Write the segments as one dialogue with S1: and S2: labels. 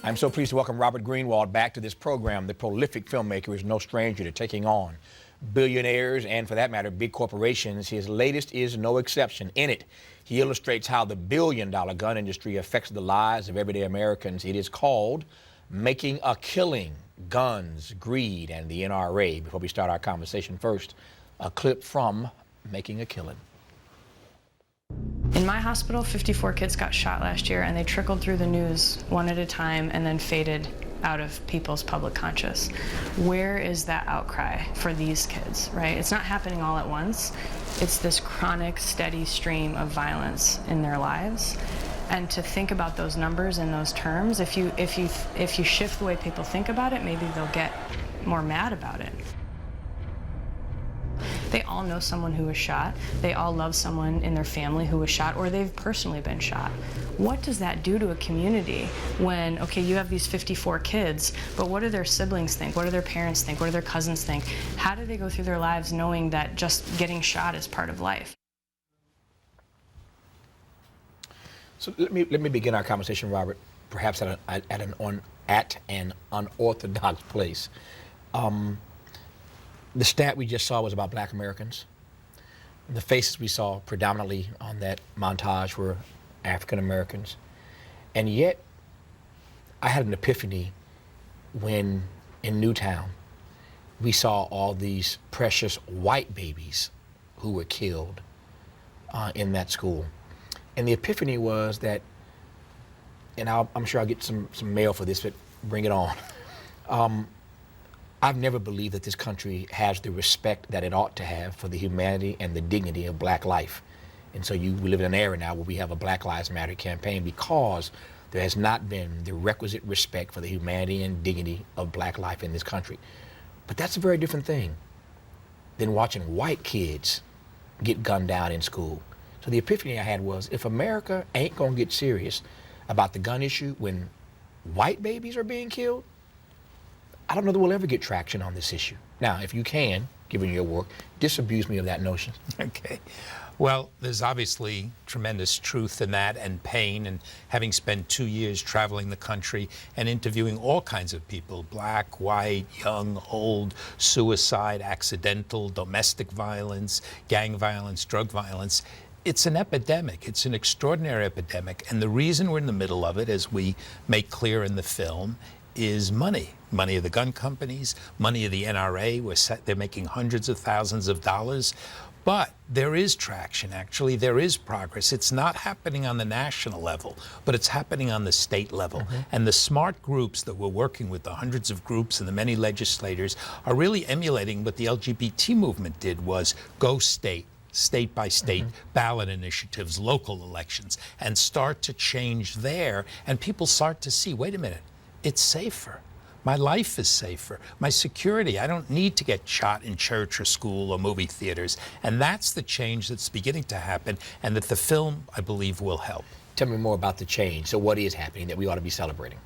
S1: I'm so pleased to welcome Robert Greenwald back to this program. The prolific filmmaker is no stranger to taking on billionaires and, for that matter, big corporations. His latest is no exception. In it, he illustrates how the billion-dollar gun industry affects the lives of everyday Americans. It is called Making a Killing: Guns, Greed, and the NRA. Before we start our conversation, first, a clip from Making a Killing.
S2: In my hospital, 54 kids got shot last year, and they trickled through the news one at a time and then faded out of people's public conscious. Where is that outcry for these kids, right? It's not happening all at once. It's this chronic, steady stream of violence in their lives. And to think about those numbers in those terms, if you shift the way people think about it, maybe they'll get more mad about it. They all know someone who was shot. They all love someone in their family who was shot, or they've personally been shot. What does that do to a community when, okay, you have these 54 kids, but what do their siblings think? What do their parents think? What do their cousins think? How do they go through their lives knowing that just getting shot is part of life?
S1: So let me begin our conversation, Robert, perhaps at an unorthodox place. The stat we just saw was about Black Americans. The faces we saw predominantly on that montage were African Americans. And yet, I had an epiphany when in Newtown, we saw all these precious white babies who were killed in that school. And the epiphany was that, and I'm sure I'll get some mail for this, but bring it on. I've never believed that this country has the respect that it ought to have for the humanity and the dignity of Black life. And so we live in an era now where we have a Black Lives Matter campaign because there has not been the requisite respect for the humanity and dignity of Black life in this country. But that's a very different thing than watching white kids get gunned down in school. So the epiphany I had was, if America ain't gonna get serious about the gun issue when white babies are being killed, I don't know that we'll ever get traction on this issue. Now, if you can, given your work, disabuse me of that notion.
S3: Okay. Well, there's obviously tremendous truth in that, and pain, and having spent 2 years traveling the country and interviewing all kinds of people, Black, white, young, old, suicide, accidental, domestic violence, gang violence, drug violence. It's an epidemic. It's an extraordinary epidemic. And the reason we're in the middle of it, as we make clear in the film, is money. Money of the gun companies, money of the NRA. They're making hundreds of thousands of dollars. But there is traction, actually. There is progress. It's not happening on the national level, but it's happening on the state level. Mm-hmm. And the smart groups that we're working with, the hundreds of groups and the many legislators, are really emulating what the LGBT movement did, was go state by state, ballot initiatives, local elections, and start to change there. And people start to see, wait a minute, it's safer. My life is safer. My security, I don't need to get shot in church or school or movie theaters. And that's the change that's beginning to happen, and that the film, I believe, will help.
S1: Tell me more about the change. So what is happening that we ought to be celebrating?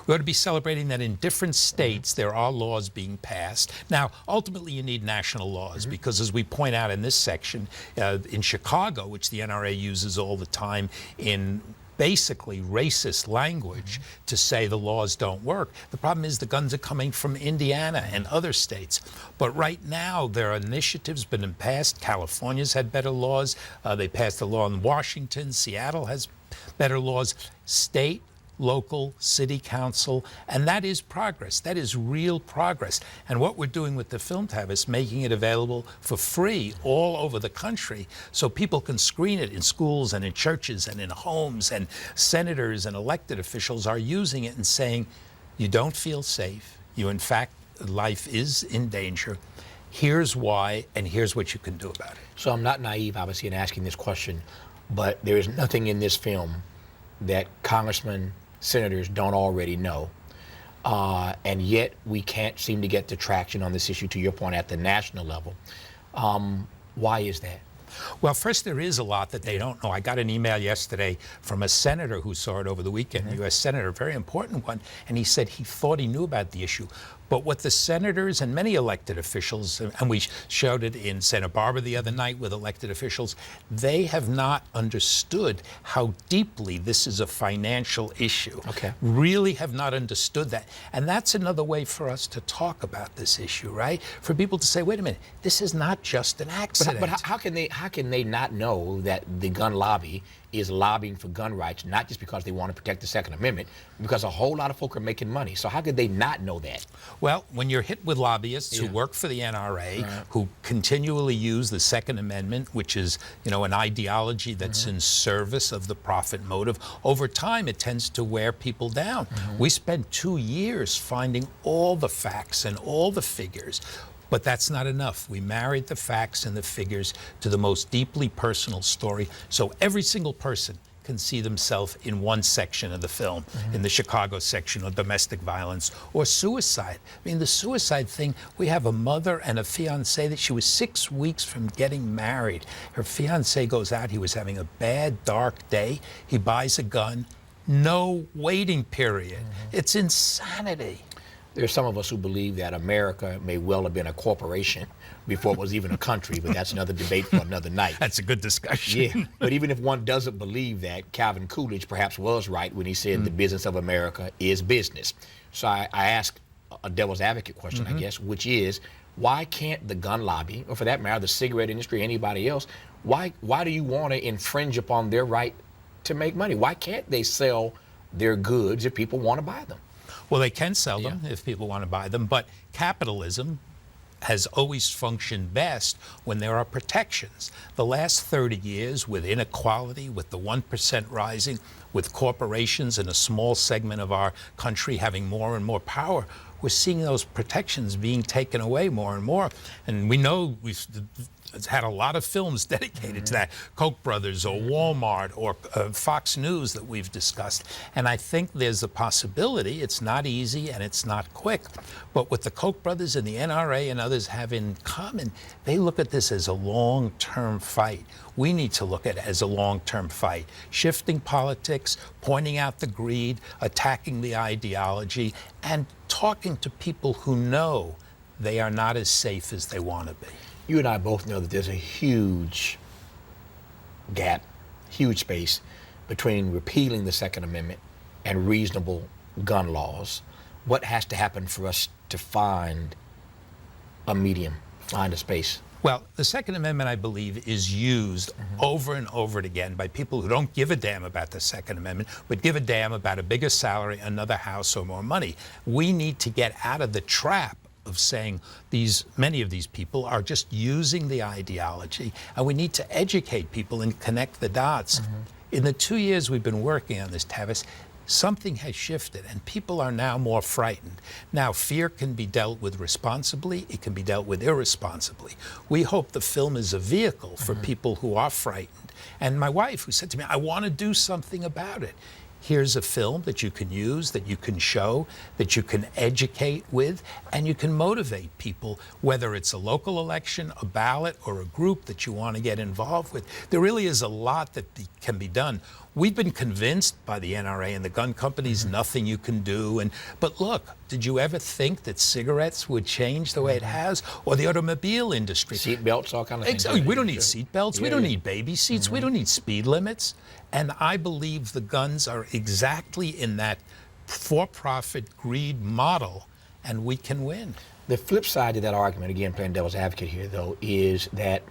S3: We ought to be celebrating that in different states there are laws being passed. Now, ultimately you need national laws because, as we point out in this section, in Chicago, which the NRA uses all the time in basically racist language to say the laws don't work. The problem is the guns are coming from Indiana and other states. But right now there are initiatives been passed. California's had better laws. They passed a law in Washington. Seattle has better laws. State, local, city council, and that is progress. That is real progress. And what we're doing with the film, Tavis, making it available for free all over the country so people can screen it in schools and in churches and in homes, and senators and elected officials are using it and saying, you don't feel safe. You, in fact, life is in danger. Here's why, and here's what you can do about it.
S1: So I'm not naive, obviously, in asking this question, but there is nothing in this film that congressmen, senators don't already know. And yet we can't seem to get the traction on this issue, to your point, at the national level. Why is that?
S3: Well, first, there is a lot that they don't know. I got an email yesterday from a senator who saw it over the weekend, a U.S. senator, a very important one, and he said he thought he knew about the issue. But what the senators and many elected officials, and we showed it in Santa Barbara the other night with elected officials, they have not understood how deeply this is a financial issue.
S1: Okay.
S3: Really have not understood that. And that's another way for us to talk about this issue, right? For people to say, wait a minute, this is not just an accident.
S1: But how can they not know that the gun lobby is lobbying for gun rights, not just because they want to protect the Second Amendment, because a whole lot of folk are making money. So how could they not know that?
S3: Well, when you're hit with lobbyists who work for the NRA, who continually use the Second Amendment, which is, an ideology that's in service of the profit motive, over time it tends to wear people down. We spent 2 years finding all the facts and all the figures. But that's not enough. We married the facts and the figures to the most deeply personal story, so every single person can see themselves in one section of the film, in the Chicago section, or domestic violence, or suicide. I mean, the suicide thing, we have a mother and a fiancé that she was 6 weeks from getting married. Her fiancé goes out, he was having a bad, dark day. He buys a gun, no waiting period. It's insanity.
S1: There's some of us who believe that America may well have been a corporation before it was even a country, but that's another debate for another night.
S3: That's a good discussion.
S1: Yeah, but even if one doesn't believe that, Calvin Coolidge perhaps was right when he said the business of America is business. So I ask a devil's advocate question, I guess, which is, why can't the gun lobby, or for that matter, the cigarette industry, anybody else, why do you want to infringe upon their right to make money? Why can't they sell their goods if people want to buy them?
S3: Well, they can sell them if people want to buy them, but capitalism has always functioned best when there are protections. The last 30 years, with inequality, with the 1% rising, with corporations in a small segment of our country having more and more power, we're seeing those protections being taken away more and more. And we know we've had a lot of films dedicated to that, Koch brothers or Wal Mart or Fox News that we've discussed. And I think there's a possibility, it's not easy and it's not quick, but what the Koch brothers and the NRA and others have in common, they look at this as a long-term fight. We need to look at it as a long-term fight, shifting politics, pointing out the greed, attacking the ideology, and talking to people who know they are not as safe as they want to be.
S1: You and I both know that there's a huge gap, huge space between repealing the Second Amendment and reasonable gun laws. What has to happen for us to find a medium, find a space?
S3: Well, the Second Amendment, I believe, is used over and over again by people who don't give a damn about the Second Amendment, but give a damn about a bigger salary, another house, or more money. We need to get out of the trap of saying many of these people are just using the ideology, and we need to educate people and connect the dots. In the 2 years we've been working on this, Tavis, something has shifted, and people are now more frightened. Now, fear can be dealt with responsibly, it can be dealt with irresponsibly. We hope the film is a vehicle for people who are frightened. And my wife, who said to me, I want to do something about it. Here's a film that you can use, that you can show, that you can educate with, and you can motivate people, whether it's a local election, a ballot, or a group that you want to get involved with. There really is a lot that can be done. We've been convinced by the NRA and the gun companies, nothing you can do. But look, did you ever think that cigarettes would change the way it has? Or the automobile industry?
S1: Seat belts, all kind of things.
S3: Exactly. We don't need seat belts. We don't need baby seats. We don't need speed limits. And I believe the guns are exactly in that for-profit greed model, and we can win.
S1: The flip side to that argument, again, playing devil's advocate here, though, is that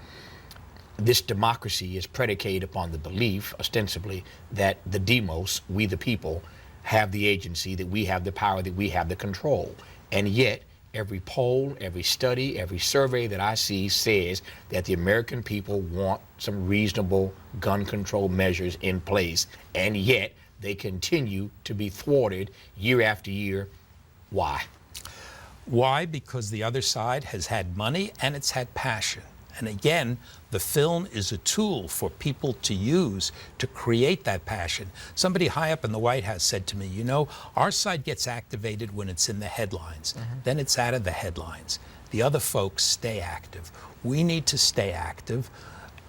S1: this democracy is predicated upon the belief, ostensibly, that the demos, we the people, have the agency, that we have the power, that we have the control. And yet, every poll, every study, every survey that I see says that the American people want some reasonable gun control measures in place, and yet they continue to be thwarted year after year. Why?
S3: Why? Because the other side has had money and it's had passion. And again, the film is a tool for people to use to create that passion. Somebody high up in the White House said to me, you know, our side gets activated when it's in the headlines. Then it's out of the headlines. The other folks stay active. We need to stay active.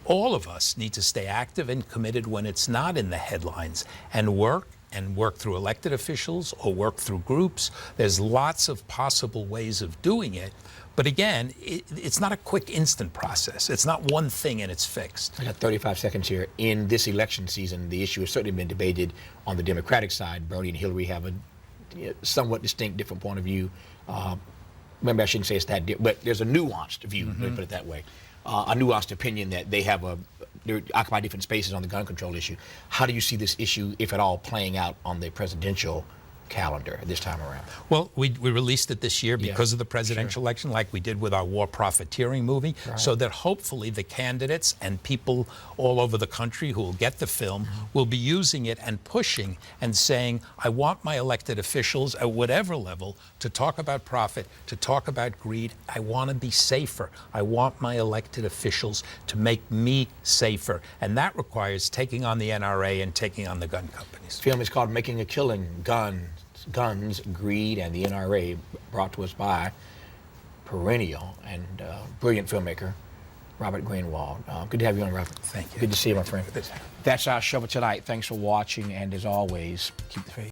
S3: All of us need to stay active and committed when it's not in the headlines, and work and work through elected officials or work through groups. There's lots of possible ways of doing it. But again, it's not a quick, instant process. It's not one thing and it's fixed.
S1: I got 35 seconds here. In this election season, the issue has certainly been debated on the Democratic side. Bernie and Hillary have a somewhat distinct, different point of view. Maybe I shouldn't say it's that, but there's a nuanced view, let me put it that way. A nuanced opinion that they occupy different spaces on the gun control issue. How do you see this issue, if at all, playing out on the presidential calendar this time around?
S3: Well, we released it this year because of the presidential election, like we did with our war profiteering movie, so that hopefully the candidates and people all over the country who will get the film will be using it and pushing and saying, I want my elected officials at whatever level to talk about profit, to talk about greed. I want to be safer. I want my elected officials to make me safer. And that requires taking on the NRA and taking on the gun companies.
S1: The film is called Making a Killing, Guns, Greed, and the NRA, brought to us by perennial and brilliant filmmaker, Robert Greenwald. Good to have you on, Robert.
S3: Thank you.
S1: Good to see you, my friend. That's our show for tonight. Thanks for watching, and as always, keep the faith.